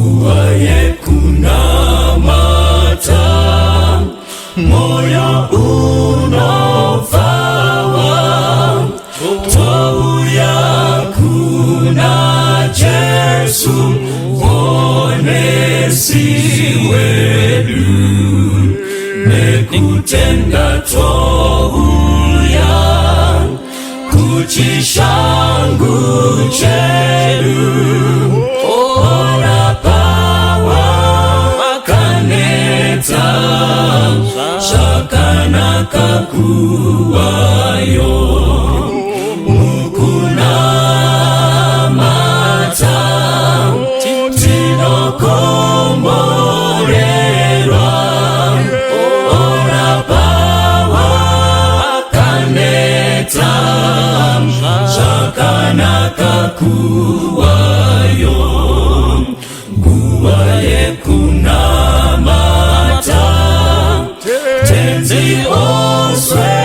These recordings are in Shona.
nguva yekunamata, moyo unofava, touya kuna Jesu onesi wedu, nekutenda touya kuchishangu chedu, ora pawa kaneta shakana kakuwayo, mukuna mata tinokomborerwa, ora pawa kaneta shakana kakuwayo, nguva yekunamata tenzi oswedera,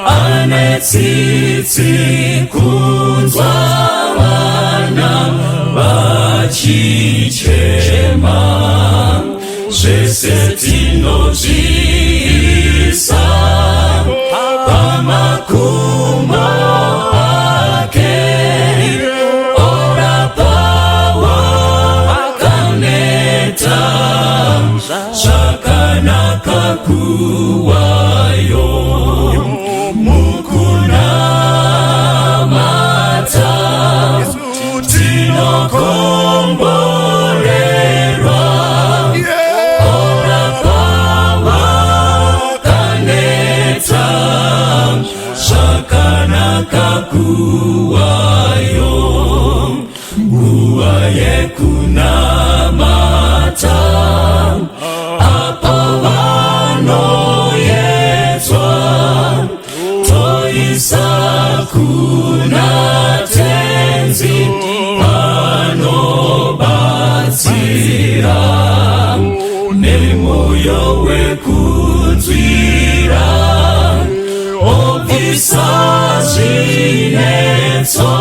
anetsitsi kunzwa vana vachichema, zvese tinozviisa pamakumbo ake, ora pawa kaneta zvakanaka kuwayo, mukunamata tinokomborerwa, ora pawa kaneta zvakanaka kuwayo, nguva yekunamata apo vanoyedzwa, toisa kuna tenzi anobatsira, nemoyo wekunzwira obvisa zvinetso,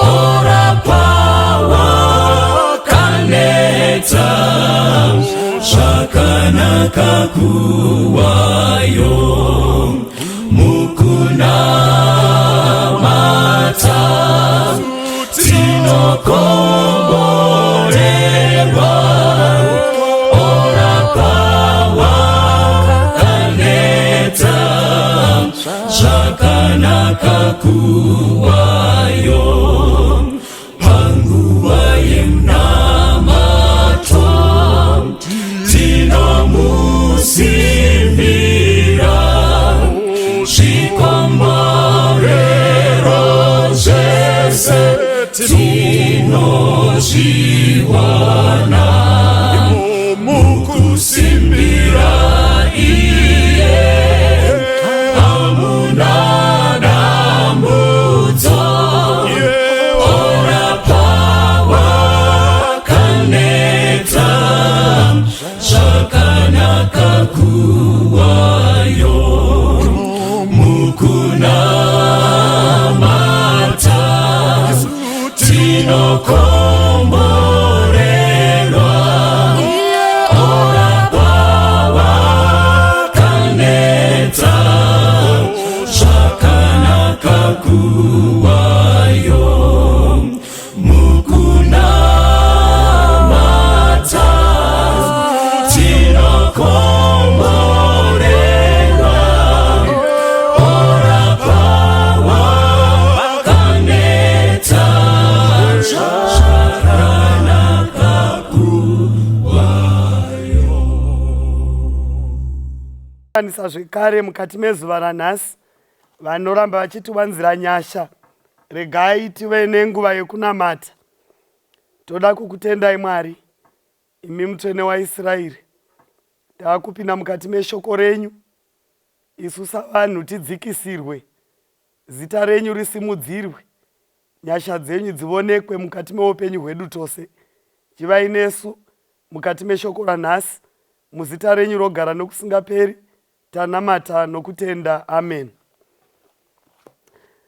ora pawa kaneta zvakanaka kuwayo, mukunamata tinokomborerwa, ora pawa kaneta zvakanaka kuwayo, panguva yemunamato tinomusimbira, zvikomborero zvese tinozviwana, mukusimbira iye hamuna dambudzo, ora pawa kaneta zvakanaka kuwayo, mukunamata tinokomborerwa, ora pawa kaneta zvakanaka kuwayo, mukunamata tinokomborerwa, ora pawa kaneta zvakanaka kuwayo. Zvekare mukati mezuva ranhasi, vanoramba vachitiwanzira nyasha, regai tive nenguva yekunamata. Toda kukutendai Mwari, imi Mutsvene waIsraeri. Takupinda mukati meshoko renyu, isu savanhu tidzikisirwe, zita renyu risimudzirwe, nyasha dzenyu dzionekwe mukati meupenyu hwedu tose. Chivai nesu mukati meshoko ranhasi, muzita renyu rogara nokusingaperi. Tanamata nokutenda, amen.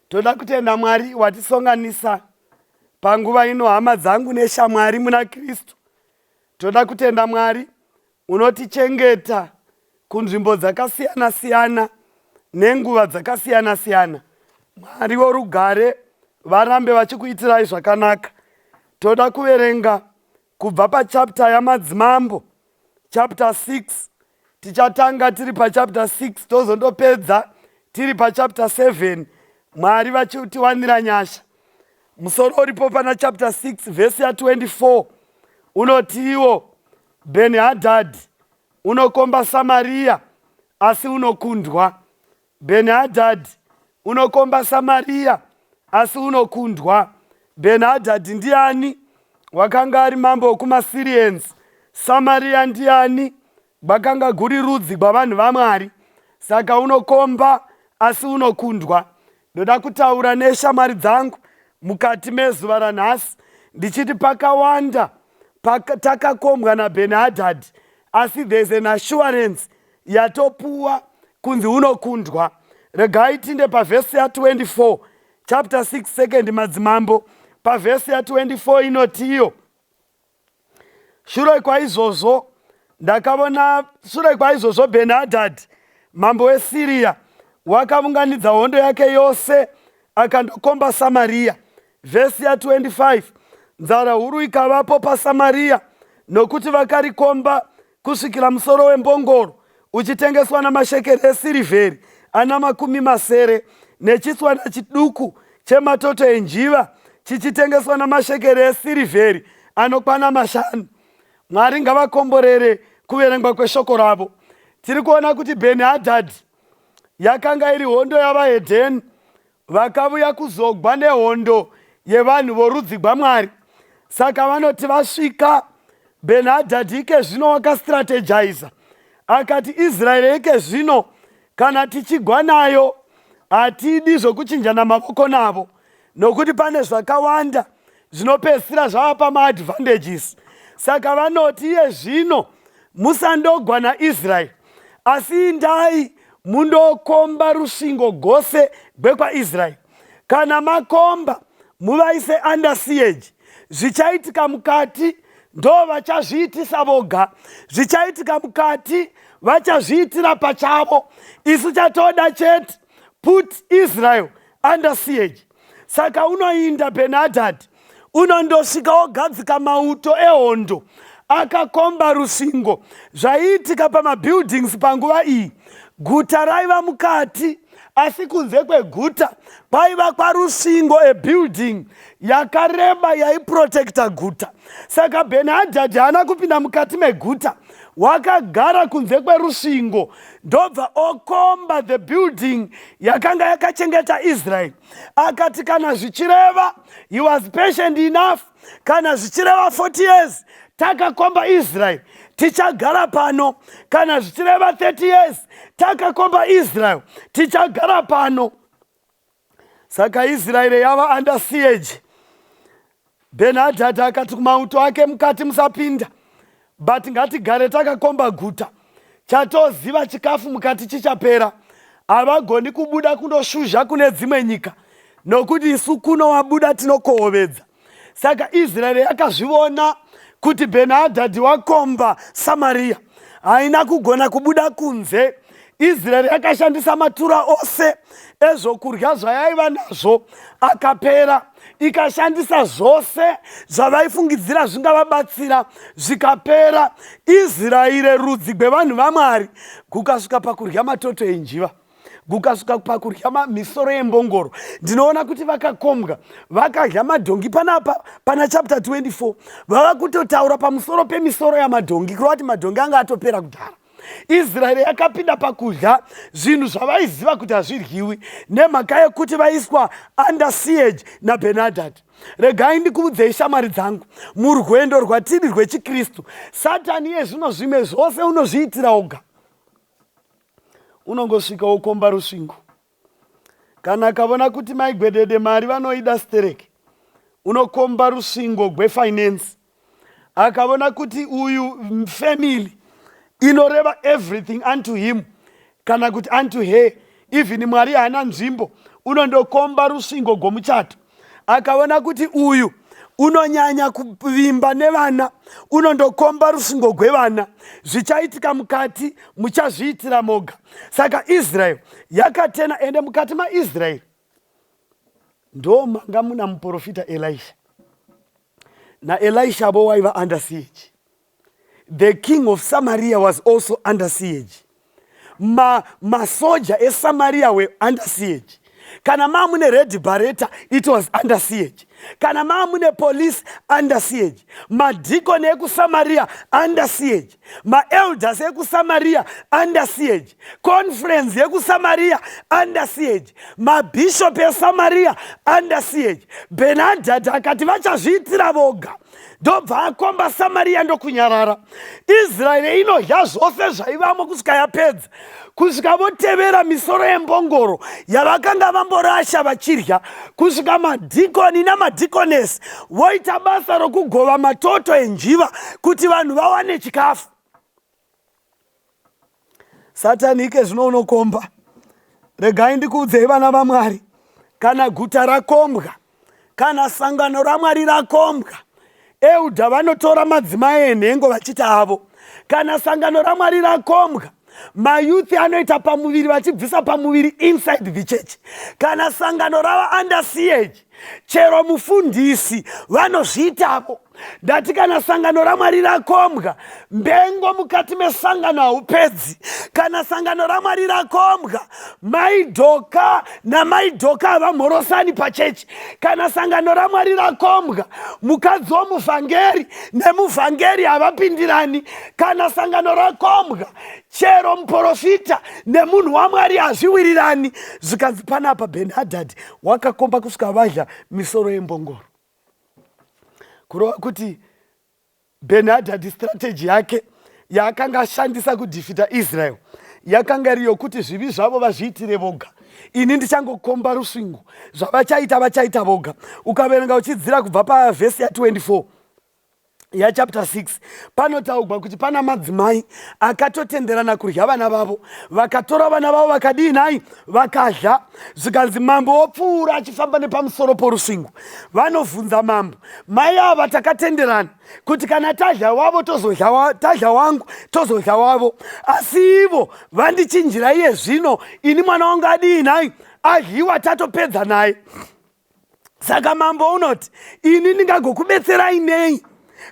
Toda kutenda Mwari watisonganisa Panguva ino hama dzangu neshamwari muna Kristu, toda kutenda Mwari unotichengeta kunzvimbo dzakasiyana siyana nenguva dzakasiyana siyana. Mwari worugare varambe vachikuitirai zvakanaka. Toda kuverenga kubva pachapter yamadzimambo, chapter 6. Tichatanga tiri pachapter 6 tozondopedza tiri pachapter 7. Mwari vachitiwanira nyasha. Musoro uripo pana chapter 6 verse ya 24 unotiwo Ben-hadad unokomba Samaria asi unokundwa. Ben-hadad unokomba Samaria asi unokundwa. Ben-hadad ndiani? Wakanga ari mambo wekumaSyrians. Samaria ndiani? Gwakanga guri rudzi rwavanhu vaMwari. Saka unokomba asi unokundwa. Ndoda kutaura neshamwari dzangu mukati mezuva ranhasi ndichiti pakawanda takakombwa naBen-hadad, asi there's an assurance yatopuwa kunzi unokundwa. Regai tinde pavhesi ya24 chapter 6 second madzimambo, pavhesi ya24 inotiyo: shure kwaizvozvo Ben-hadad mambo weSiria wakaunganidza hondo yake yose akandokomba Samaria. Vhesi ya25: nzara huru ikavapo paSamaria nokuti vakarikomba kusvikira musoro wembongoro uchitengeswa namashekeri esirivheri ana 70, nechiswana chiduku chematoto enjiva chichitengeswa namashekeri esirivheri anokwana 5. Mwari ngavakomborere kuverengwa kweshoko ravo. Tiri kuona kuti Ben-hadad yakanga iri hondo yavahedheni vakavuya kuzogwa nehondo yevanhu vorudzi rwaMwari. Saka vanoti vasvika, Ben-hadad ike zvino wakastrategiza akati, Israeri ike zvino kana tichigwa nayo hatidi zvokuchinjana mavoko navo, nokuti pane zvakawanda zvinopedzisira zvava pamaadvantages. Saka vanoti iye zvino musandogwa naIsraeri, asi indai mundokomba rusvingo gose gwekwaIsraeri. Kana makomba muvaise under siege. Zvichaitika mukati ndo vachazviitisa voga, zvichaitika mukati vachazviitira pachavo. Isu chatoda chete put Israel under siege. Saka unoinda Ben-hadad unondosvika ogadzika mauto ehondo akakomba rusvingo. Zvaiitika pamabuildings panguva iyi, guta raiva mukati, asi kunze kweguta kwaiva kwarusvingo ebuilding yakareba yaiprotekta guta. Saka Ben-hadad haana kupinda mukati meguta, wakagara kunze kwerusvingo ndobva okomba the building yakanga yakachengeta Israel. Akati kana zvichireva, he was patient enough, kana zvichireva 40 years takakomba Israel tichagara pano, kana zvichireva 30 years takakomba Israel tichagara pano. Saka Israeli yava under siege. Ben-hadad akati kumauto ake mukati musapinda, but ngatigare takakomba guta. Chatoziva chikafu mukati chichapera. Havagoni kubuda kundoshuzha kune dzimwe nyika, nokuti isu kuno wabuda tinokohovedza. Saka Israeli yakazviona kuti Ben-hadad wakomba Samaria, haina kugona kubuda kunze. Israeli yakashandisa matura ose ezvokurya zvayaiva nazvo akapera, ikashandisa zvose zvavaifungidzira zvingavabatsira zvikapera. Israeri rudzi rwevanhu vaMwari gukasvika pakurya matoto enjiva, gukasvika pakurya misoro yembongoro. Ndinoona kuti vakakombwa vakadya madhongi. Panapa pana chapter 24 vava kutotaura pamusoro pemisoro yamadhongi, kureva kuti madhongi anga atopera kudhara. Israeri yakapinda pakudya zvinhu zvavaiziva kuti hazviryiwi nemhaka yekuti vaiswa under siege naBen-hadad. Regai ndikuudzei shamwari dzangu, murwendo rwatiri rwechikristu, Satani yezvino zvimwe zvose unozviitira oga. Unongosvika wokomba rusvingo. Kana akavona kuti maigwedede mari vanoida stereke, unokomba rusvingo rwefinance. Akavona kuti uyu family inoreva everything unto him kana kuti unto her, even Mwari haana nzvimbo, unondokomba rusvingo rwomuchato. Akaona kuti uyu unonyanya kuvimba nevana, unondokomba rusungo gwevana, zvichaitika mukati muchazviitira moga. Saka Israel yakatena, ende mukati maIsraeri ndo manga muna muprofita Elisha. Na Elisha vo waiva under siege. The king of Samaria was also under siege. Masoja eSamaria were under siege. Kana mamune red bareta, it was under siege. Kana mamune police, under siege. Madikon eku Samaria, under siege. Elders eku Samaria, under siege. Conference eku Samaria, under siege. Bishop e Samaria, under siege. Ben-hadad akati vachazviitira voga. Dobva akomba Samaria ndokunyarara. Israeli inodya zvose zvaivamo kusvika yapedza. Kusvika votevera misoro yembongoro yavakanga vamborasha vachirya, kusvika madhikoni namadhikonesi voita basa rokugova matoto enjiva kuti vanhu vawane chikafu. Satani ike zvino unokomba. Regai ndikuudzei vana vaMwari, kana guta rakombwa, kana sangano raMwari rakombwa, Eudha vanotora madzimai enhengo vachita avo. Kana sangano raMwari rakombwa, mayuthi anoita pamuviri vachibvisa pamuviri inside the church. Kana sangano rava under siege, chero mufundisi vanozviitavo. Ndati kana sangano raMwari rakombwa, mbengo mukati mesangano haupedzi. Kana sangano raMwari rakombwa, maidhoka namaidhoka havamhorosani pachechi. Kana sangano raMwari rakombwa, mukadzi womuvhangeri nemuvhangeri havapindirani. Kana sangano rakombwa, chero muprofita nemunhu waMwari hazviwirirani. Zvikanzi panapa Ben-hadad wakakomba kusvika vadya misoro yembongoro. Kurova kuti Ben-hadad strategy yake yaakanga ashandisa kudhifita Israel yakanga iri yokuti zvivi zvavo vazviitire voga. Ini ndichangokomba rusvingo zvavachaita voga. Ukaverenga uchidzira kubva pavhesi ya24 chapter 6 panotaurwa kuti pana madzimai akatotenderana kurya vana vavo, vakatora vana vavo vakadii nhai vakadya. Zvikanzi mambo opfuura achifamba nepamusoro porusvingo, vanovhunza mambo, mai ava takatenderana kuti kana tadya wavo tadya wangu tozodya wavo, asi ivo vandichinjira iye zvino, ini mwana wangu adii nhai adyiwa tatopedza naye. Saka mambo unoti ini ndingagokubetserai nei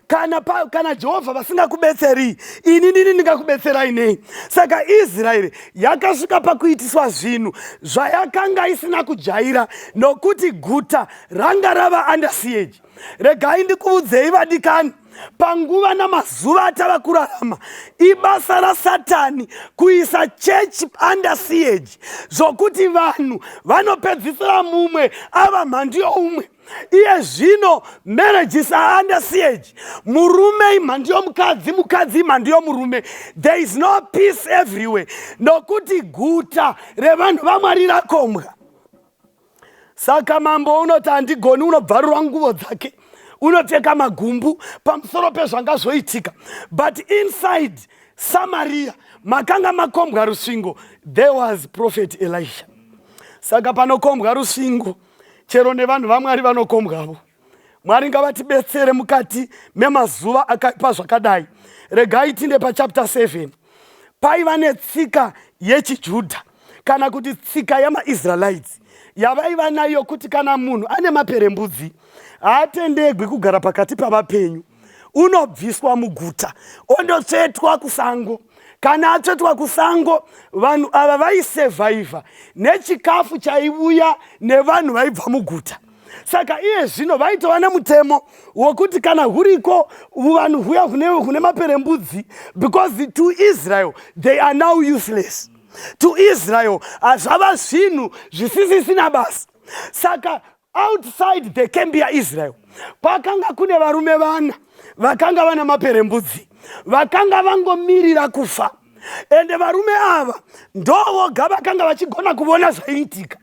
kana Jehovha vasingakubetseri, ini ndini ndingakubetserai nei? Saka Israeri yakasvika pakuitiswa zvinhu zvayakanga isina kujaira, nokuti guta ranga rava under siege. Regai ndikuudzei vadikani, panguva namazuva atava kurarama, ibasa raSatani kuisa church under siege, zvokuti vanhu vanopedzisira mumwe ava mhandi youmwe. Iye zvino marriages are under siege. Murume imhandi yomukadzi, mukadzi imhandi yomurume. There is no peace everywhere. Nokuti guta revanhu vaMwari rakombwa. Saka mambo unoti handigoni, unobvarura nguvo dzake, unopfeka magumbu pamusoro pezvanga zvoitika. But inside Samaria makanga makombwa rusvingo, there was prophet Elisha. Saka panokombwa rusvingo, chero nevanhu vaMwari vanokombwavo. Mwari ngavatibetsere mukati memazuva akaipa zvakadai. Regai tinde pachapter 7. Paiva netsika yechiJudha, kana kuti tsika yamaIsraelites, yavaiva nayo kuti kana munhu ane maperembudzi haatendegwi kugara pakati pavapenyu, unobviswa muguta ondotsvetwa kusango. Kana atsvetwa kusango, vanhu ava vaisevhaivha nechikafu chaiuya nevanhu vaibva muguta. Saka iye zvino vaitova nemutemo wokuti kana huriko vanhu huya hune maperembudzi, because to Israel they are now useless. To Israel zvava zvinhu zvisisisina basa. Saka outside the camp yaIsrael pakanga kune varume vana vakanga vana maperembudzi, vakanga vangomirira kufa. Ende varume ava ndovoga vakanga vachigona kuvona zvaiitika.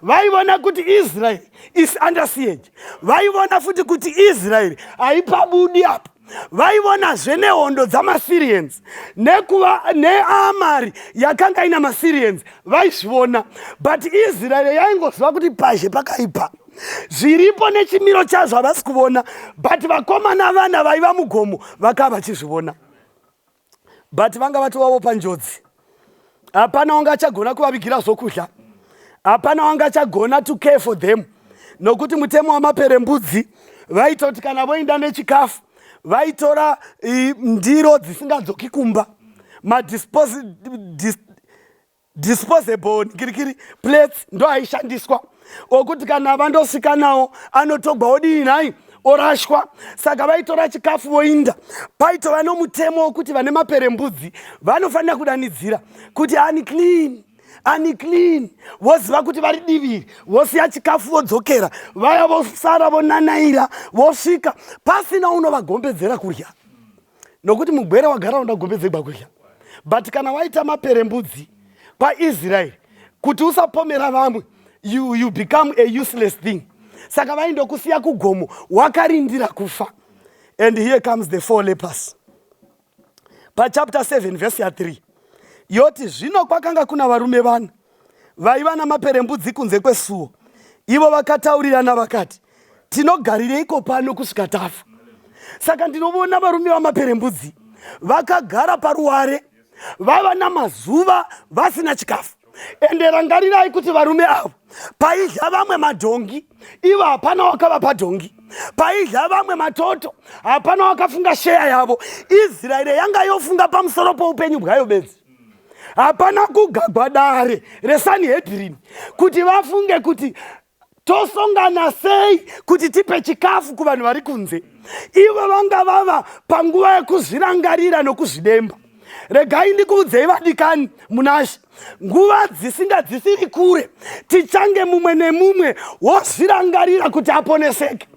Vaivona kuti Israel is under siege. Vaivona futi kuti Israel haipabudi apo. Vaivonazve nehondo dzamaSyrians neAmari yakanga ina maSyrians vaizviona. But Israel yaingoziva kuti pazhe pakaipa. zviripo nechimiro chazvo havasi kuona, but vakomana vana vaiva mugomo vakava vachizviona, but vanga vatovawo panjodzi. Hapana wanga achagona kuvavigira zvokudya, hapana wanga achagona to care for them, nokuti mutemo wamaperembudzi vaitoti kana voenda nechikafu vaitora ndiro dzisingadzoki kumba, disposable kirikiri plates ndo aishandiswa, okuti kana vandosvika nawo anotogwa odii nai orashwa. Saka vaitora chikafu voinda. Paitova nomutemo wokuti vane maperembudzi vanofanira kudanidzira kuti unclean, unclean, voziva kuti vari diviri, vosiya chikafu vodzokera, vaya vosara vonanaira vosvika pasina unovagombedzera kudya, nokuti mugwere wagara undagombedzerwa kudya. But kana waita maperembudzi paIsraeri kuti usapomera vamwe, you become a useless thing. Saka vaindokusiya kugomo wakarindira kufa. And here comes the 4 lepers. Pa chapter 7 verse 3 yoti zvino kwakanga kuna varume vana vaiva namaperembudzi kunze kwesuo. Ivo vakataurirana vakati, tinogarireiko pano kusvika tafa? Saka ndinoona varume vamaperembudzi vakagara paruware, vava namazuva vasina chikafu. Ende rangarirai kuti varume avo paidya vamwe madhongi, ivo hapana wakavapa dhongi. Paidya vamwe matoto, hapana wakafunga sheya yavo. Israeri yanga yofunga pamusoro poupenyu bwayo bedzi. Hapana kugagwa dare reSanhedrini kuti vafunge kuti tosongana sei kuti tipe chikafu kuvanhu vari kunze. Ivo vanga vava panguva yekuzvirangarira nokuzvidemba. Regai ndikuudzei vadikani munashe, nguva dzisinga dzisiri kure tichange mumwe nemumwe wozvirangarira kuti aponeseke.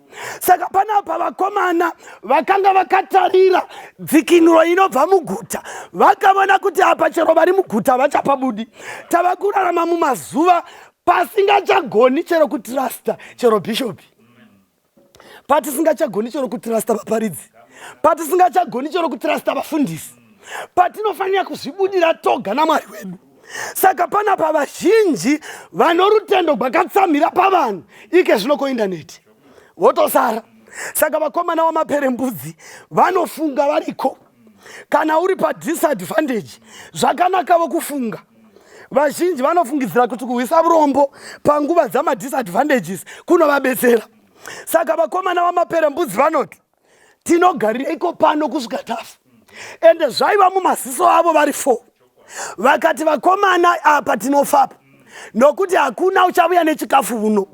Saka panapa vakomana vakanga vakatarira dzikinuro inobva muguta, vakaona kuti apa chero vari muguta vachapabudi. Tava kurarama mumazuva pasingachagoni chero kutrasta chero bishopi, patisingachagoni chero kutrasta vaparidzi, patisingachagoni chero kutrasta vafundisi, patinofanira kuzvibudira toga naMwari wedu. Saka panapa vazhinji vanorutendo rwakatsamira pavanhu ike zvino kuindaneti votosara. Saka vakomana vamaperembudzi vanofunga variko. Kana uri padisadvantage zvakanakawo kufunga. Vazhinji vanofungidzira kuti kuhwisa urombo panguva dzamadisadvantages kunovabetsera. Saka vakomana vamaperembudzi vanoti, tinogarireiko pano kusvika tafa? Ende zvaiva mumaziso avo vari 4. Vakati vakomana apa tinofapa, nokuti hakuna uchauya nechikafu uno.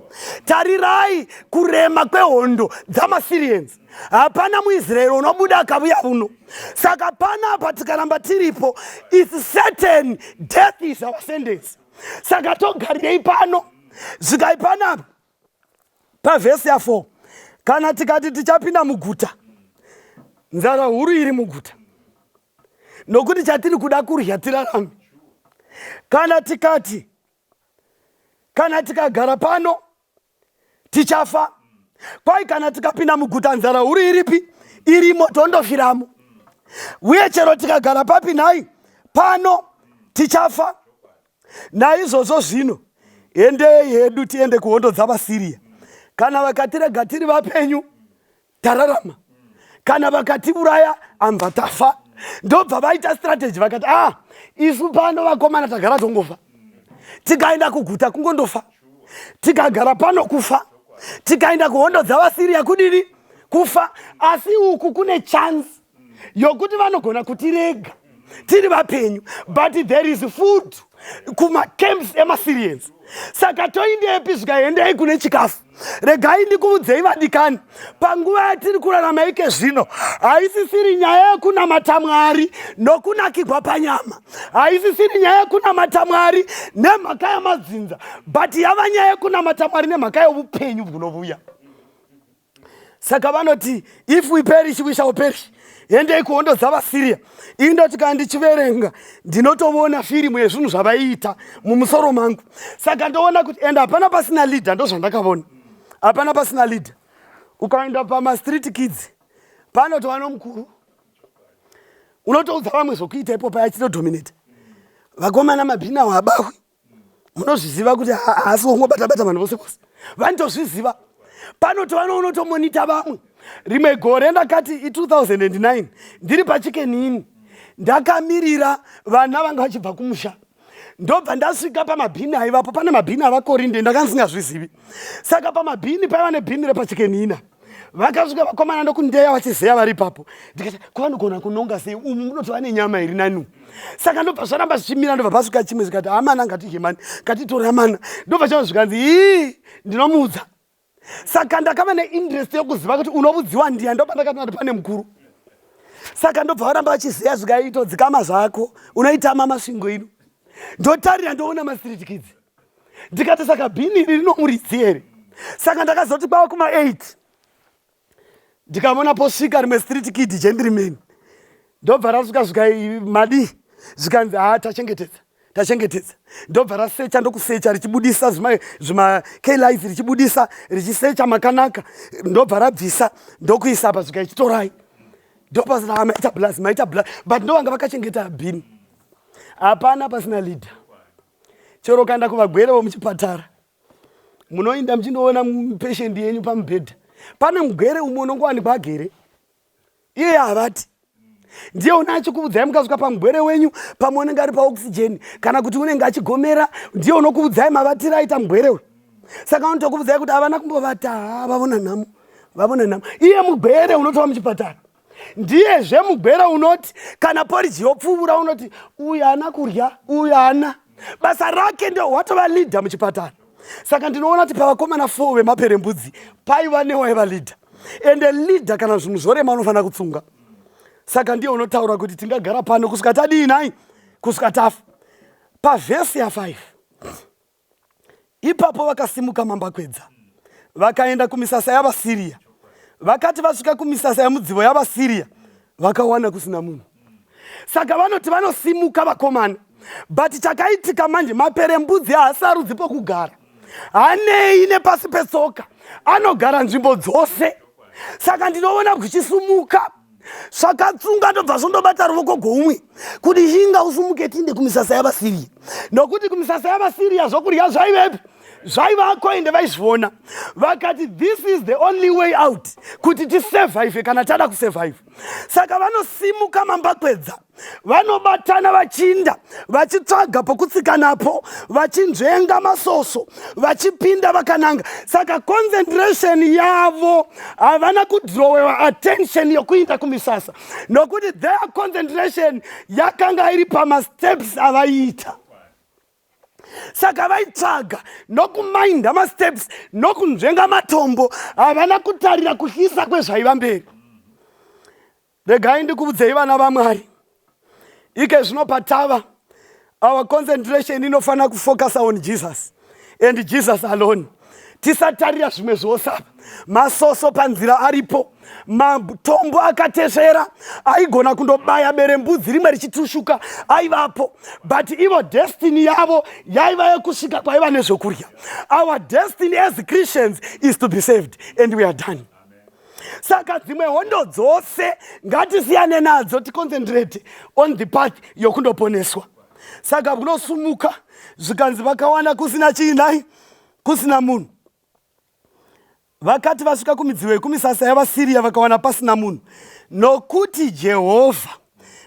Tarirai kurema kwehondo dzamaSyrians, hapana muIsraeri unobuda akabuya uno. Saka panapa tikaramba tiripo, it's certain death is our sentence. Saka togarirei pano. Zvikai panapa pavhesi ya4, kana tikati tichapinda muguta, nzara huru iri muguta, nokuti chatiri kuda kurya tirarame. Kana tikagara pano tichafa. Kwai kana tikapinda muguta nzara huru iripi? Irimo, tondofiramo. Uye chero tikagara papi nai pano tichafa. Naizvozvo zvino endei hedu tiende kuhondo dzavaSiria. Kana vakatirega tiri vapenyu tararama, kana vakatiuraya ambva tafa. Ndobva vaita strategy vakati, isu pano vakomana tagara tongofa, tikaenda kuguta kungondofa, tikagara pano kufa, tikaenda kuhondo dzavaSiria kudini kufa. Asi uku kune chance yokuti vanogona kutirega tiri vapenyu, but there is food kumacamps emaSyrians. Saka toindepi zvikaendei kune chikafu? Regai ndikuudzei vadikani, panguva yatiri kurarama ike zvino haisisiri nyaya yekunamata Mwari nokunakirwa panyama, haisisiri nyaya yekunamata Mwari nemhaka yamadzinza, but yava nyaya yekunamata Mwari nemhaka yeupenyu hunovuya. Saka vanoti, if we perish we shall perish. Endei kuhondo dzavaSiria. Indoti kana ndichiverenga ndinotoona firimu yezvinhu zvavaiita mumusoro mangu. Saka ndoona kuti enda hapana pasina leader, ndozvandakaona. Hapana pasina leader. Ukaenda pama-street kids panotova nomukuru, unotoudza vamwe zvokuita ipopa yachitodominate. Vakomana mabhina wabawi, munozviziva kuti haasi wongobata-bata vanhu vose vose, vanotozviziva. panoti vanotomonita vamwe. Rimwe gore ndakati 2009 ndiri pachikenini ndakamirira vana vanga vachibva kumusha. Ndobva ndasvika pamabhini aivapo, pane mabhini avakorinde ndakasingazvizivi. Saka pamabhini paiva nebhini repachikenina. Vakasvika vakomana ndokundeya vachizeya vari ipapo. Ndikati kwavanogona kunonga sei umu munoti vane nyama iri nani. Saka ndobva zvaramba zvichimira, ndobva pasvika chimwe zvikati amana ngatidye mani, ngatitora mana. Ndobva chava zvikanzi ndinomuudza. Saka ndakava neinterest yokuziva kuti unobudziwa ndiani. Ndobva ndakati nati pane mukuru. Saka ndobva varamba vachizeya zvikaitodzikama zvako unoitama masvingo ino. Ndotarira ndoona ma-street kids. Ndikati saka bhini iri rinomuridzi here. Saka ndakazoti kwava kuma-8 ndikamona posvika rimwe street kid gentleman. Ndobva rasvika madi zvikanzi tachengetedza. Ndobva rasecha ndokusecha richibudisa zvima-K-lights richibudisa richisecha makanaka. Ndobva rabvisa ndokuisa apa zvika ichitorai. Ndobva zita maita blast but ndovanga vakachengeta bhini. Hapana pasina leader. Chero kaenda kuvagwere vomuchipatara munoinda muchinoona patient yenyu pamubhedha, pane mugwere umwe unongowanikwa agere iye havati. Ndiye unachikuudzai mukasvika pamugwere wenyu pamwe unenge ari paoxygen kana kuti unenge achigomera, ndiye unokuudzai mavatiro aita mugwere uyu. Saka unotokuudzai kuti havana kumbovata, vavona nhamo. Iye mugwere unotova muchipatara. Ndiyezve mugwere unoti kana poriji yopfuura unoti uyu haana kurya, uyu haana. Basa rake ndio watova leader muchipatara. Saka ndinoona kuti pavakomana 4 vemaperembudzi paiva newaiva leader. Ende leader kana zvinhu zvorema unofanira kutsunga. Saka ndiye unotaura kuti tingagara pano kusvika tadii nai, kusvika tafa. Pavhesi ya5 ipapo vakasimuka mambakwedza vakaenda kumisasa yavaSiria. Vakati vasvika kumisasa yamudzivo yavaSiria vakawana kusina munhu. Saka vanoti vanosimuka vakomana, but chakaitika manje maperembudzi haasarudzi pokugara, hanei nepasi petsoka, anogara nzvimbo dzose. Saka ndinoona kuchisumuka zvakatsunga ndobva zvondobata ruoko goumwe kuti chinga usumuke tinde kumisasa yavaSiria. Nokuti kumisasa yavaSiria zvokurya zvaivepi, zvaiva ende vaizviona. Vakati this is the only way out kuti tisurvive kana tada kusurvive. Saka vanosimuka mambakwedza, vanobatana vachinda, vachitsvaga pokutsika napo, vachinzvenga masoso, vachipinda vakananga. Saka concentration yavo havana kudrowewa attention yokuinda kumisasa, nokuti their concentration yakanga iri pamasteps avaiita. Saka vaitsvaga nokumainda masteps nokunzvenga matombo, havana kutarira kuhlisa kwezvaiva mberi. Regai ndikuudzei vana vaMwari, ike zvino patava our concentration inofanira kufocus on Jesus and Jesus alone. Tisatarira zvimwe zvose apa. Masoso panzira aripo, matombo akatesvera aigona kundobaya berembudzi rimwe richitushuka aivapo, but ivo destiny yavo yaiva yekusvika kwaiva nezvokurya. Our destiny as Christians is to be saved and we are done. Saka dzimwe hondo dzose ngatisiyane nadzo, ticoncentrate on the path yokundoponeswa. Saka kunosumuka zvikanzi vakawana kusina chiinai, kusina munhu. Vakati vasvika kumidziyo yekumisasa yavaSiria vakawana pasina munhu, nokuti Jehovha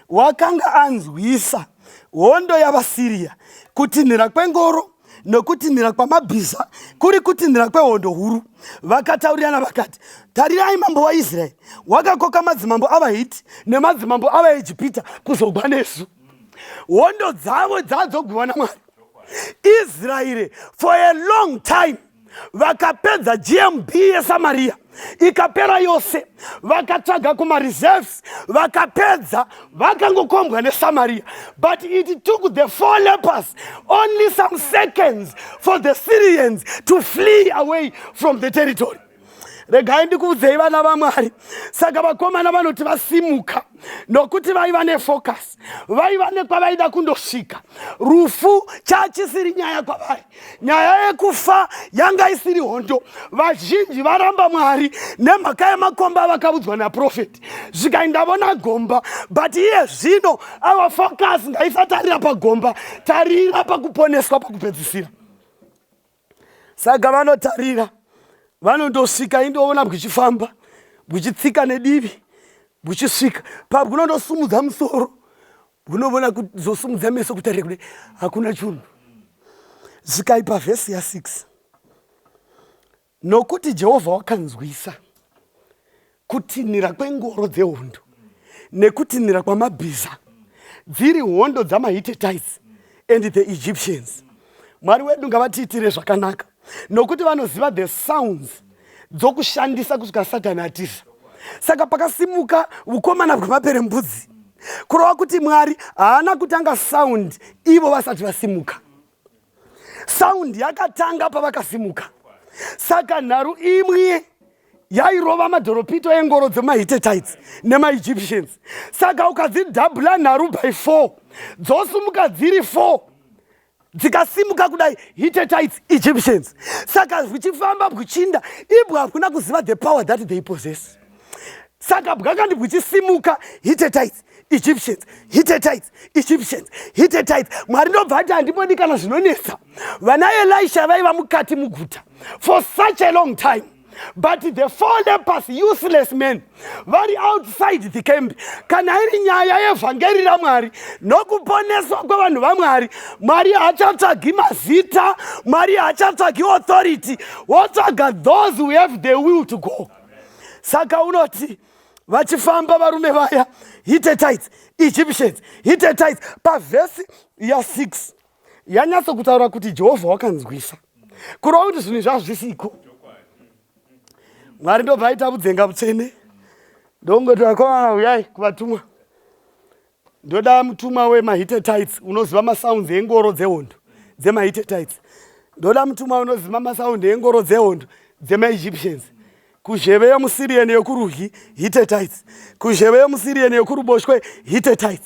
wakanga anzwisa hondo yavaSiria kutinhira kwengoro nokutinhira kwamabhiza kuri kutinhira kwehondo huru. Vakataurirana vakati, tarirai mambo waIsraeri wakakoka madzimambo avaHiti nemadzimambo avaEjipita kuzogwa nesu. Hondo dzavo dzadzogwiwa naMwari. Israeri for a long time vakapedza GMB yeSamaria ikapera yose, vakatsvaga kuma-reserves vakapedza, vakangokombwa neSamaria. But it took the 4 lepers only some seconds for the Syrians to flee away from the territory. Regai ndikuudzei vana vaMwari, saka vakomana vanoti vasimuka nokuti vaiva nefocus, vaiva nekwavaida kundosvika. Rufu chachisiri nyaya kwavari, nyaya yekufa yanga isiri hondo. Vazhinji varamba Mwari nemhaka yemakomba vakaudzwa naprofeti, zvikaenda vona gomba. But iye zvino our focus ngaisatarira pagomba, tarira pakuponeswa pakupedzisira. Saka vanotarira vanondosvika indoona bwichifamba bwichitsika nedivi bwichisvika pa bwunondosumudza musoro bwunovona kuzosumudza meso kutarire kuti hakuna chunhu. Svikai pavhesi ya6. Nokuti Jehovha wakanzwisa kutinhira kwengoro dzehondo nekutinhira kwamabhiza dziri hondo dzamaHittites and the Egyptians. Mwari wedu ngavatiitire zvakanaka nokuti vanoziva the sounds dzokushandisa kusvika Satani atiza. Saka pakasimuka ukomana hwemaperembudzi kurova kuti Mwari haana kutanga sound ivo vasati vasimuka. Sound yakatanga pavakasimuka. Saka nharu imwe yairova madhoropito engoro dzemaHittites nemaEgyptians. Saka ukadzidhabhula nharu by 4 dzosumuka dziri 4 dzikasimuka kudai Hittites, Egyptians. Saka bwichifamba bwichinda ibwo hakuna kuziva the power that they possess. Saka bwakandi bwichisimuka Hittites, Egyptians, Hittites, Egyptians, Hittites. Mwari ndobva ati handibodi kana zvinonetsa. Vana Elisha vaiva mukati muguta for such a long time. But the 4 lepers, useless men, vari outside the camp. Kana iri nyaya yevhangeri raMwari nokuponeswa kwavanhu vaMwari, Mwari haachatsvagi mazita, Mwari haachatsvagi authority, wotsvaga those who have the will to go. Saka unoti vachifamba varume vaya Hittites, Egyptians, Hittites. Pavhesi ya6 yanyatsokutaura kuti Jehovha wakanzwisa kurova kuti zvinhu zvazvisiko. Mwari ndobva aita budzenga butsvene ndongoti vakomana uyai kuvatumwa. Ndoda mutumwa wemaHittites unoziva masounds engoro dzehondo dzemaHittites. Ndoda mutumwa unoziva masound engoro dzehondo dzemaEgyptians. Kuzheve yomuSyrian yokurudyi Hittites, kuzheve yomuSyrian yokuruboshwe Hittites.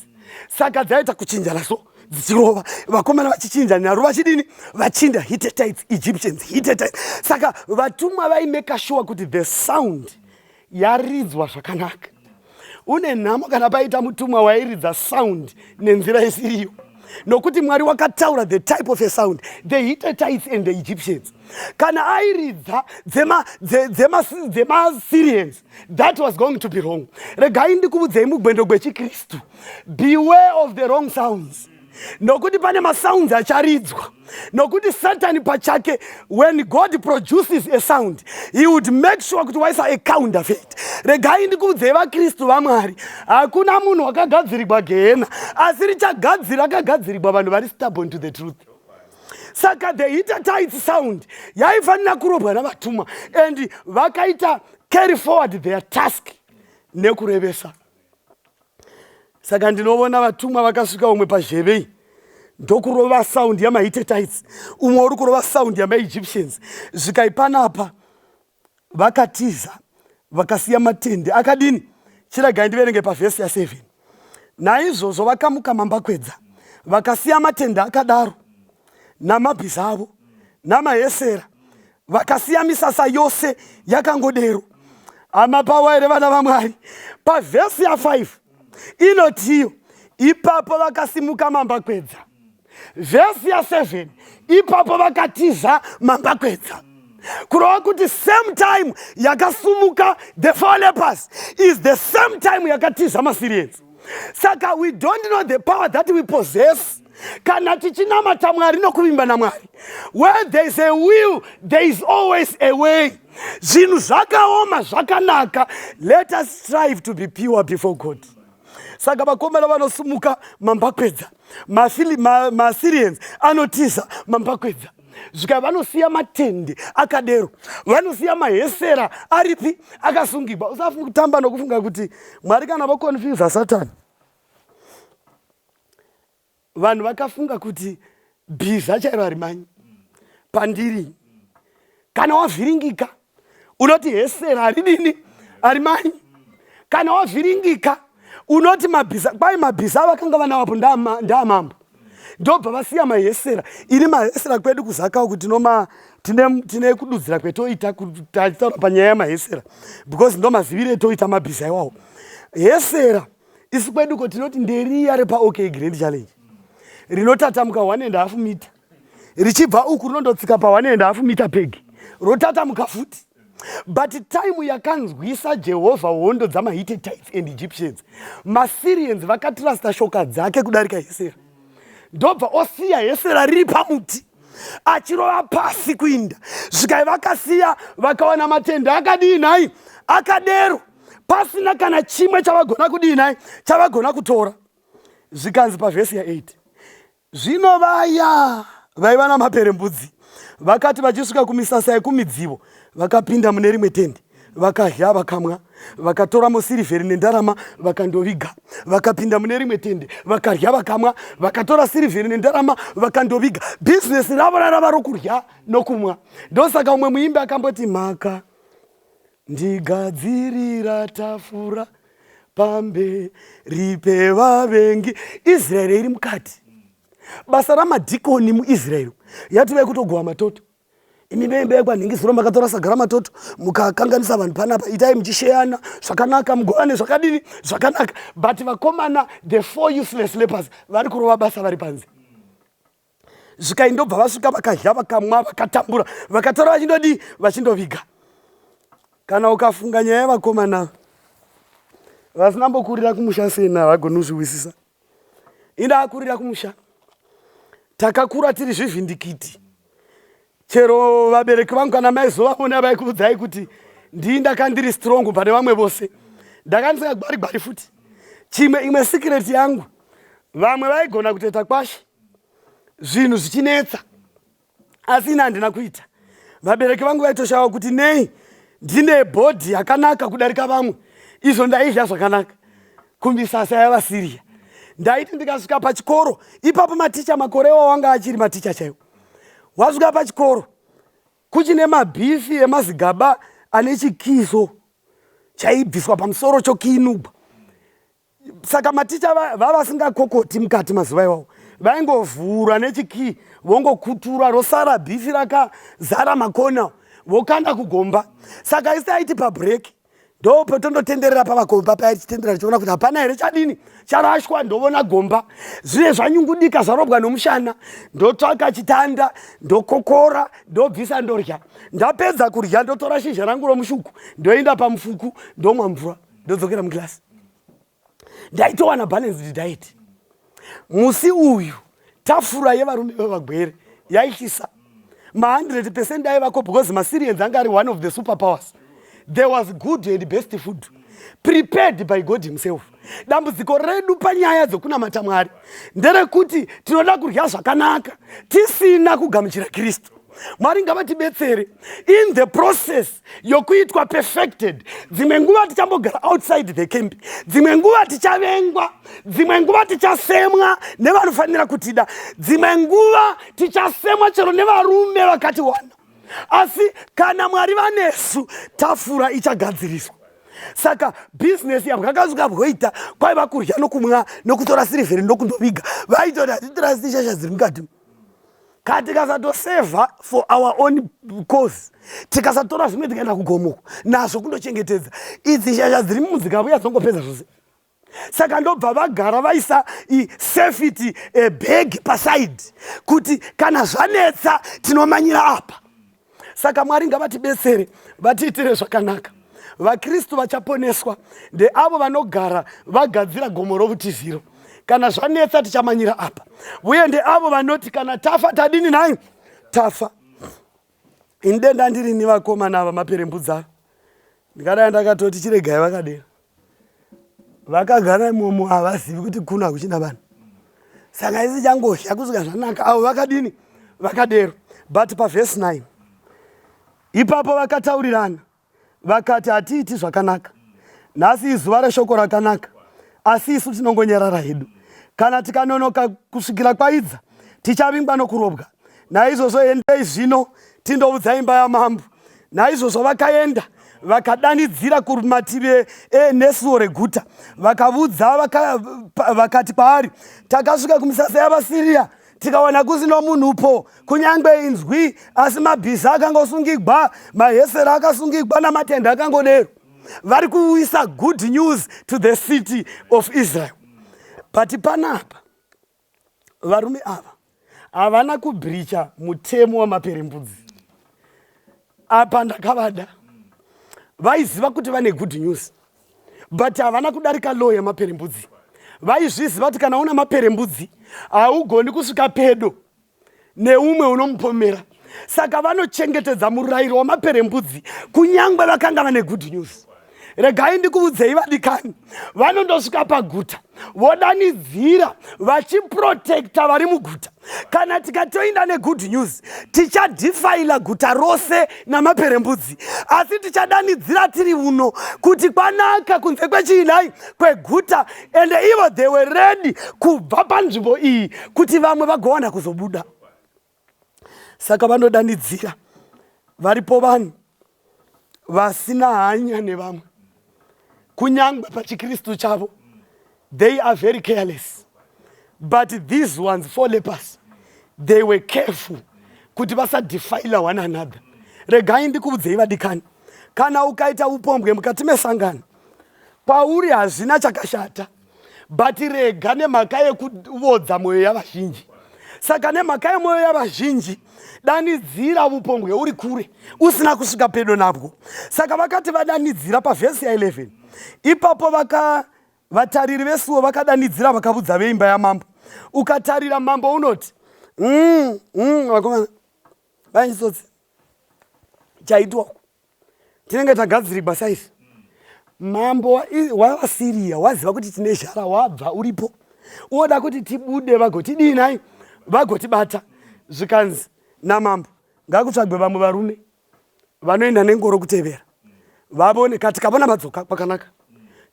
Saka dzaita kuchinjana so dzichirova vakomana vachichinja nharu vachidini vachinda Hittites, Egyptians, Hittites. Saka vatumwa vaimeka sure kuti the sound yaridzwa zvakanaka. Une nhamo kana paita mutumwa wairidza sound nenzira isiriyo, nokuti Mwari wakataura the type of a sound, the Hittites and the Egyptians. Kana airidza dzema-Syrians, that was going to be wrong. Regai ndikuudzei mugwendo gwechikristu, beware of the wrong sounds. Nokuti pane masounds acharidzwa. Nokuti Satan pachake, when God produces a sound, he would make sure kuti waisa a counterfeit. Regai ndikuudzei vaKristu vaMwari, hakuna munhu wakagadzirirwa gehena, asi richagadzirirwa vanhu vari stubborn to the truth. Saka the Hittite sound yaifanira kurobwa navatumwa and vakaita carry forward their task nekurevesa. Saka ndinovona vatumwa vakasvika umwe pazhevei ndokurova sound yamaHittites, umwe uri kurova sound yamaEgyptians. Zvikai panapa vakatiza vakasiya matende akadini. Chiragai ndiverenge pavhesi ya7. Naizvozvo vakamuka mambakwedza vakasiya matende akadaro namabhiza avo namahesera, vakasiya misasa yose yakangodero. Amapawa here vana vaMwari. Pavhesi ya5 inotiyo ipapo vakasimuka mambakwedza. Vhesi ya7 ipapo vakatiza mambakwedza. Kurova kuti same time yakasumuka the 4 lepers is the same time yakatiza maSyrians. Saka we don't know the power that we possess. Kana tichinamata Mwari nokuvimba naMwari. Where there is a will, there is always a way. Zvinhu zvakaoma zvakanaka. Let us strive to be pure before God. Saka vakomana vanosumuka mambakwedza, maSyrians anotiza mambakwedza. Zvika vanosiya matende akadero, vanosiya mahesera aripi akasungibwa. Usafunga kutamba nokufunga kuti Mwari kana vakonfuse Satani. Vanhu vakafunga kuti bhiza chairo harimanyi pandiri. Kana wavhiringika unoti hesera haridini harimanyi. Kana wavhiringika unoti mabhiza, kwai mabhiza vakanga vanavapo ndaamambo. Ndobva vasiya mahesera. Ini mahesera kwedu kuzakawo kuti tine kududzira kwetoita kutaura panyaya yamahesera, because ndomazivire etoita mabhiza iwawo. Hesera isi kweduko tinoti nderiya repa OK Grand Challenge rinotatamuka 1.5 mita, richibva uku rinondotsika pa 1.5 mita pegi, rotatamuka futi. But time yakanzwisa Jehovah hondo dzamaHittites and Egyptians, maSyrians vakatrasta shoka dzake kudarika Hesera. Ndobva osiya Hesera riri pamuti achirova pasi kuinda. Zvikai vakasiya vakawana matende akadii nhai, akadero, pasina kana chimwe chavagona kudii nhai, chavagona kutora. Zvikanzi pavhesi ya8, zvino vaya vaiva namaperembudzi vakati vachisvika kumisasa yekumidzivo, vakapinda mune rimwe tende, vakadya vakamwa, vakatoramo sirivheri nendarama vakandoviga. Vakapinda mune rimwe tende, vakadya vakamwa, vakatora sirivheri nendarama vakandoviga. Bhizinesi ravo rarava rokudya nokumwa. Ndosaka umwe muimbi akamboti, mhaka ndigadzirira tafura pamberi pevavengi. Israeri iri mukati. Basa ramadhikoni muIsraeri yative kutogohwa matoto. Imi veimbekwa nhingisiro makatora sagara matoto mukakanganisa vanhu panapa, itai muchisheyana zvakanaka, mugovane zvakadini zvakanaka. But vakomana, the 4 useless lepers, vari kurova basa vari panze. Zvikaindobva vasvika vakadya vakamwa vakatambura, vakatora vachindodii, vachindoviga. Kana ukafunga nyaya yavakomana vasinambokurira kumusha sena vagonozviwisisa. Inda akurira kumusha, takakura tiri zvivhindikiti. Chero vabereki vangu kana maizovavona vaikuudzai kuti ndii ndakandiri strong pane vamwe vose, ndakandisingagwari futi. Imwe secret yangu, vamwe vaigona kutoita kwashi zvinhu zvichinetsa, asi ina handina kuita. Vabereki vangu vaitoshawa kuti nei ndine bhodhi yakanaka kudarika vamwe, izvo ndaidya zvakanaka kumisasa yavaSiria. Ndaiti ndikasvika pachikoro, ipapo maticha makore wanga achiri maticha chaiwo. Wasvika pachikoro kuchine mabhifi emazigaba ane chikiso chaibviswa pamusoro chokiinubwa. Saka maticha vavasingakokoti mukati mazuva iwawo, vaingovhura nechikii vongokutura rosara bhifi rakazara makona vokanda kugomba. Saka isi aiti pabreak ndo petondotenderera pavakomba paya tichitenderera tichiona kuti hapana here chadini charashwa. Ndovona gomba zvine zvanyungudika zvarobwa nomushana, ndotsvaka chitanda ndokokora ndobvisa ndorya. Ndapedza kurya ndotora shizha rangu romushuku ndoenda pamufuku ndomwa mvura ndodzokera mukilasi. Ndaitowana balanced diet. Musi uyu tafura yevarume vevagwere yaishisa ma100% aivako because maSyrians anga ari one of the superpowers. There was good and best food prepared by God himself. Dambudziko redu panyaya dzokunamata Mwari nderekuti tinoda kurya zvakanaka tisina kugamuchira Kristu. Mwari ngavatibetsere in the process yokuitwa perfected. Dzimwe nguva tichambogara outside the camp, dzimwe nguva tichavengwa, dzimwe nguva tichasemwa nevanofanira kutida, dzimwe nguva tichasemwa chero nevarume vakatiwana. Asi kana Mwari vanesu, tafura ichagadziriswa. Saka business yavakasvika voita kwaiva kurya nokumwa nokutora sirivheri nokundoviga. Vaitoti hatitorasi shasha dziri mukati. Kana tikasatosevha for our own cause, tikasatora zvimwe tikaenda kugomoko nazvo kundochengetedza, idzi shasha dziri mumudzika dzongopedza zvose. Saka ndobva vagara vaisa safety bag paside kuti kana zvanetsa tinomanyira apa. Saka Mwari ngavatibetsere vatiitire zvakanaka. VaKristu vachaponeswa ndeavo vanogara vagadzira gomo rovutiziro. Kana zvanetsa tichamanyira apa. Uye ndeavo vanoti kana tafa tadini nayo tafa. Indenda ndiri nivakomana ava maperembudzi. Ndikadai ndakatoti chiregai vakadera. Vakagara imomo havazivi kuti kuna kuchina vanhu. Saka isi changohya kusvika zvanaka. Avo vakadini vakadero. But pavhesi 9 ipapo vakataurirana vakati hatiiti zvakanaka. Nhasi izuva reshoko rakanaka, asi isu tinongonyarara hedu. Kana tikanonoka kusvikira kwaidza tichavingwa nokurobwa. Naizvozvo endei zvino tindoudza imba yamambo. Naizvozvo vakaenda vakadanidzira kumativi nesuo reguta, vakaudza vakati kwaari, takasvika kumisasa yavaSiria tikawana kusino munhupo, kunyangwe inzwi, asi mabhiza akangosungigwa, mahesera akasungigwa namatende akangodero. Vari kuisa good news to the city of Israel. But panapa varume ava havana kubhiricha mutemo wamaperembudzi. Apa ndakavada vaiziva kuti vane good news, but havana kudarika law yemaperembudzi. Vaizviziva kuti kana una maperembudzi haugoni kusvika pedo neumwe unomupomera. Saka vanochengetedza murayiro wamaperembudzi kunyangwe vakanga vane good news. Regai ndikuudzei vadikani, vanondosvika paguta vodanidzira vachiprotekta vari muguta. Kana tikatoinda negood news tichadhifaila guta rose namaperembudzi, asi tichadanidzira tiri uno kuti kwanaka kunze kwechiinai kweguta, and ivo they were ready kubva panzvimbo iyi kuti vamwe vagowana kuzobuda. Saka vanodanidzira. Varipo vanhu vasina hanya nevamwe kunyangwe pachikristu chavo, they are very careless. But these ones, 4 lepers, they were careful kuti vasadhifaila one another. Regai ndikuudzei vadikani, kana ukaita upombwe mukati mesangano, pauri hazvina chakashata, but rega nemhaka yekuvodza mwoyo yavazhinji. Saka nemhaka yemwoyo yavazhinji, danidzira upombwe uri kure usina kusvika pedo nabwo. Saka vakati vadanidzira pavhesi ya 11, ipapo vatariri vesuo vakadanidzira vakabudza veimba yamambo. Ukatarira mambo unoti vakomana vaisotsi chaitwa tinenge tagadzirirwa saizvi. Mambo wavaSiria waziva kuti tine zhara, wabva uripo oda kuti tibude vagotidinai, vagotibata. Zvikanzi namambo ngakutsvagwe vamwe varume vanoenda nengoro kutevera vaoneka, tikavona vadzoka kwakanaka,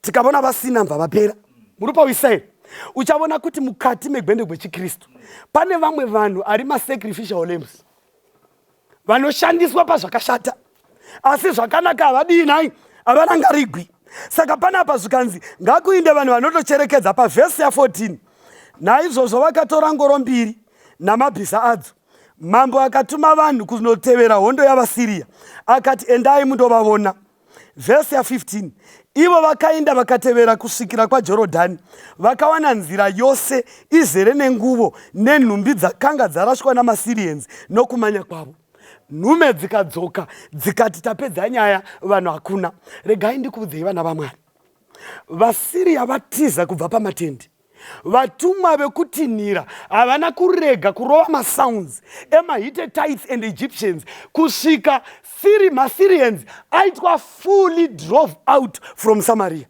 tikavona vasina mbva vapera. Muri pauyisa here? Uchaona kuti mukati megwende gwechikristu pane vamwe vanhu ari masacrificial lambs vanoshandiswa pazvakashata, asi zvakanaka havadinai, havarangarigwi. Saka panapa zvikanzi ngakuinde vanhu vanotocherekedza. Pavhesi ya 14, naizvozvo vakatora ngoro 2 namabhiza adzo. Mambo akatuma vanhu kunotevera hondo yavaSiria, akati endai mundovavona. Vhesi ya 15, ivo vakaenda vakatevera kusvikira kwaJorodhani, vakawana nzira yose izere nenguvo nenhumbi dzakanga dzarashwa namaSirians nokumanya kwavo. Nhume dzikadzoka dzikati tapedza nyaya, vanhu hakuna. Regai ndikuudzei vana vaMwari, vaSiria vatiza kubva pamatende. Vatumwa vekutinhira havana kurega kurova masounds emaHittites and Egyptians kusvika maSyrians aitwa fully drove out from Samaria.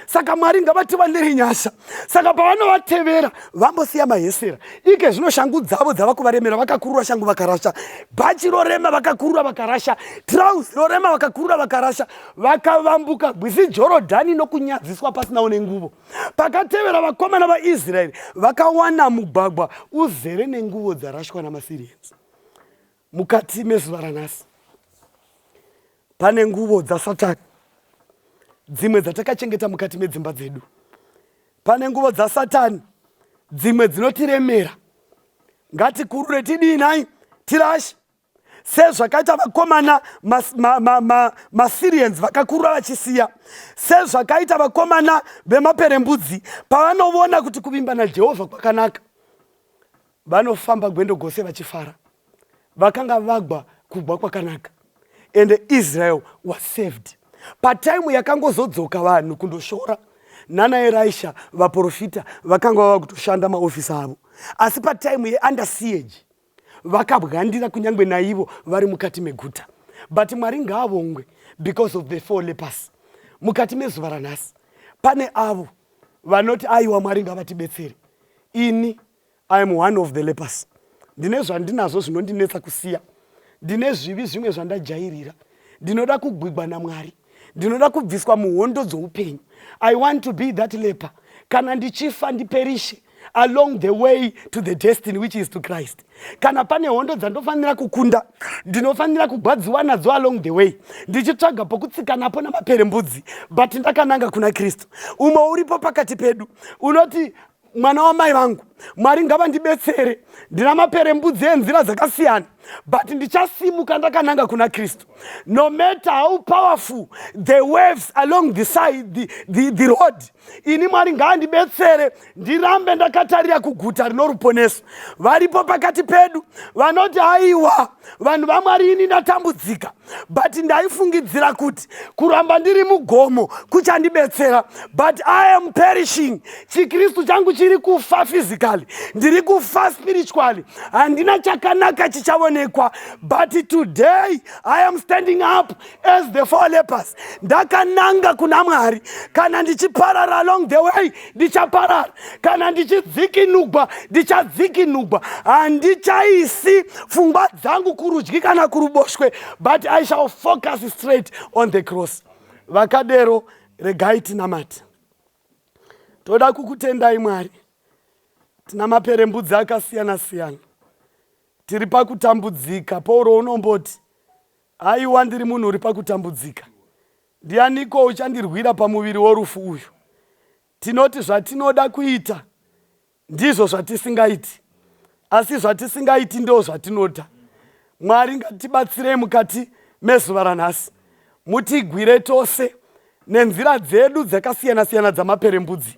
Saka Mwari ngavativandire nyasha. Saka pavanovatevera vambosiya mahesera. Ike zvino shangu dzavo dzava kuvaremera, vakakurura shangu vakarasha, bhachi rorema vakakurura vakarasha, trousi rorema vakakurura vakarasha, vakavambuka rwizi Jorodhani nokunyadziswa pasinawo nenguvo. Pakatevera vakomana vaIsraeri vakawana mugwagwa uzere nenguvo dzarashwa namaSirians. Mukati mezuva ranhasi pane nguvo dzaSatani, dzimwe dzatakachengeta mukati medzimba dzedu. Pane nguvo dzaSatani dzimwe dzinotiremera. Ngatikurure tidinai, tirashe. Sezvakaita vakomana maSyrians vakakurura vachisiya, sezvakaita vakomana vemaperembudzi pavanovona kuti kuvimba naJehovha kwakanaka, vanofamba gwendo gose vachifara. Vakanga vagwa kugwa kwakanaka, and Israel was saved. Pataimu yakangozodzoka vanhu kundoshora, nana Elisha vaprofita vakanga vava kutoshanda maofisa avo. Asi pataimu yeUnder siege vakabwandira kunyangwe naivo vari mukati meguta. But Mwari ngaavongwe because of the 4 lepers. Mukati mezuva ranhasi pane avo vanoti aiwa Mwari ngavatibetsere. Ini I am one of the lepers. Ndine zvandinazvo zvinondinetsa kusiya. Ndine zvivi zvimwe zvandajairira. Ndinoda kugwigwa naMwari. Ndinoda kubviswa muhondo dzoupenyu. I want to be that leper. Kana ndichifa ndiperishe along the way to the destiny which is to Christ. Kana pane hondo dzandofanira kukunda, ndinofanira kugwadziwa nadzo along the way, ndichitsvaga pokutsika napo namaperembudzi, but ndakananga kuna Kristu. Umwe uripo pakati pedu unoti, mwana wamai vangu, Mwari ngavandibetsere, ndina maperembudzi enzira dzakasiyana, but ndichasimuka ndakananga kuna Kristu. No matter how powerful the waves along the side, the road, ini Mwari ngavandibetsere ndirambe ndakatarira kuguta rinoruponeso. Varipo pakati pedu vanoti haiwa vanhu vaMwari ini ndatambudzika, but ndaifungidzira kuti kuramba ndiri mugomo kuchandibetsera, but I am perishing. Chikristu changu chiri kufa physically, ndiri kufa spiritually, handina chakanaka chichaonekwa. But today I am standing up as the 4 lepers. Ndakananga kuna Mwari. Kana ndichiparara along the way, ndichaparara. Kana ndichidzikinugwa, ndichadzikinugwa. Handichaisi pfungwa dzangu kurudyi kana kuruboshwe, but I shall focus straight on the cross. Vakadero regai tinamate. Toda kukutendai Mwari. Tina maperembudzi akasiyana siyana. Tiri pakutambudzika. Pauro unomboti, haiwa ndiri munhu uri pakutambudzika. Ndianiko uchandirwira pamuviri worufu uyu? Tinoti zvatinoda kuita ndizvo zvatisingaiti, asi zvatisingaiti ndo zvatinoda. Mwari ngatibatsirei mukati mezuva ranhasi. Mutigwire tose nenzira dzedu dzakasiyana siyana dzamaperembudzi.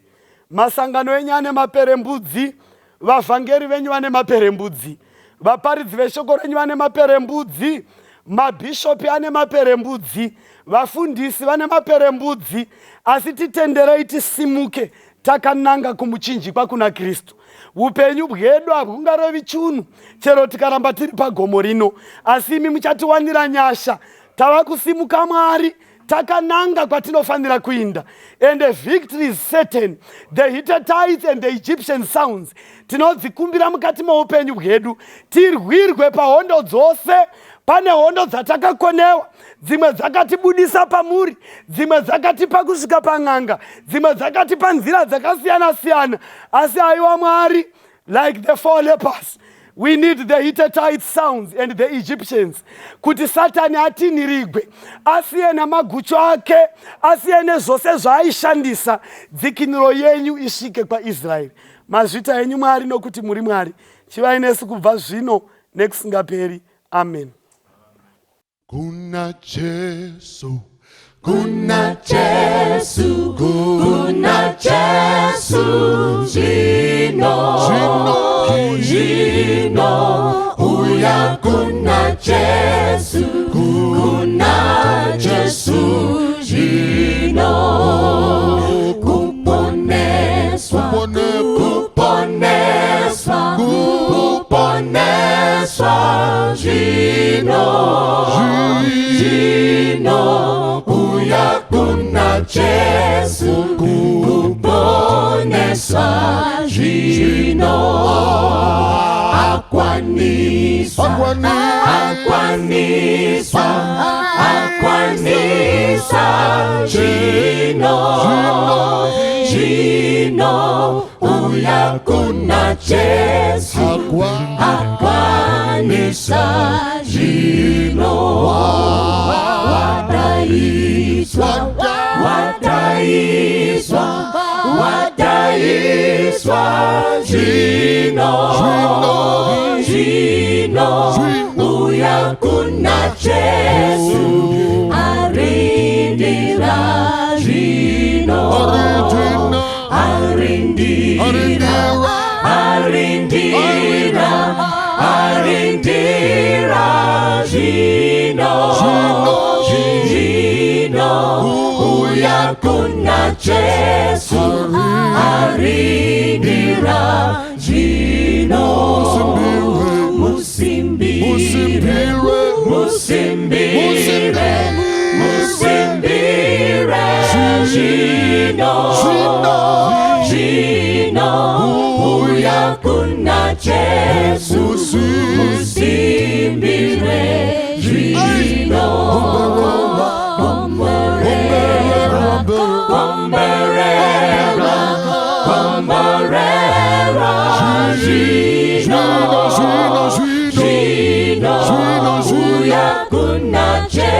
Masangano enyu ane maperembudzi, vavhangeri venyu vane maperembudzi, vaparidzi veshoko renyu vane maperembudzi, mabhishopi ane maperembudzi, vafundisi vane maperembudzi. Asi titenderei tisimuke takananga kumuchinjikwa kuna Kristu. Upenyu bwedu habungarevi chunhu chero tikaramba tiri pagomo rino, asi imi muchatiwanira nyasha. Tava kusimuka Mwari, takananga kwatinofanira kuinda, and the victory is certain. The Hittites and the Egyptian sounds tinodzikumbira mukati meupenyu bwedu. Tirwirwe pahondo dzose. Pane hondo dzatakakonewa, dzimwe dzakatibudisa pamuri, dzimwe dzakatipa kusvika pang'anga, dzimwe dzakatipa nzira dzakasiyana siyana. Asi haiwa Mwari, like the 4 lepers, we need the Hittite sounds and the Egyptians kuti Satani atinirigwe, asiye namagucho ake, asiye nezvose zvaaishandisa, dzikiniro yenyu isvike kwaIsraeri. Mazvita enyu Mwari nokuti muri Mwari. Chivai nesu kubva zvino nekusingaperi. Amen. Kuna Jesu, Kuna Jesu, kuna Jesu, Jino, uya kuna Jesu, kuna Jesu, Jino, kuponeswa, Jino, uya kuna Jesu, kuponeswa, Jino, akwanisa, Jino, uya kuna Jesu, akwanisa, Jino, wadaiswa, Jino, uya kuna Jesu, arindira, Jino, Jino, uya kuna Jesu, arindira, Jino, musimbire, Jino, uya kuna Jesu, musimbire, Jino, Jino, uya kuna Jesu.